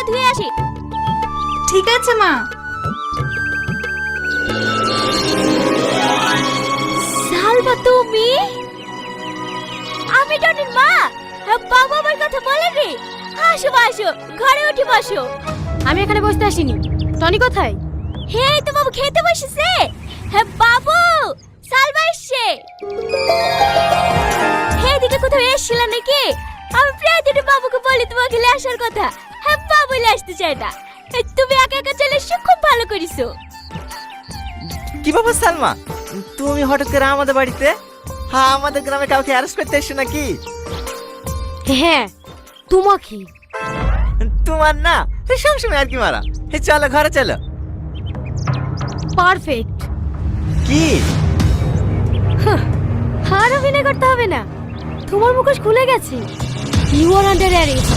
ধুয়ে আসি। ঠিক আছে মা। সালমা তুমি? আমি টনির মা। বাবা আমার কথা বলেনি। আসো আসো, ঘরে উঠে বসো। আমি এখানে বসতে আসিনি। টনি কোথায়? হে তো বাবু খেতে বসেছে। হ্যাঁ বাবু, সালমা এসছে। হে এদিকে কোথাও এসেছিল নাকি? আমি প্রায় দিন বাবুকে বলি তোমাকে নিয়ে আসার কথা। হ্যাঁ বাবু নিয়ে আসতে চায় না। তুমি একা একা চলে এসে খুব ভালো করেছো। কি ব্যাপার সালমা, তুমি হঠাৎ করে আমাদের বাড়িতে? হ্যাঁ, আমাদের গ্রামে কাউকে অ্যারেস্ট করতে এসছো নাকি? হ্যাঁ, তোমাকে। তোমার না সবসময় আর কি মারা। চলো ঘরে চলো। পারফেক্ট। কি? আর অভিনয় করতে হবে না, তোমার মুখোশ খুলে গেছে। You are under arrest.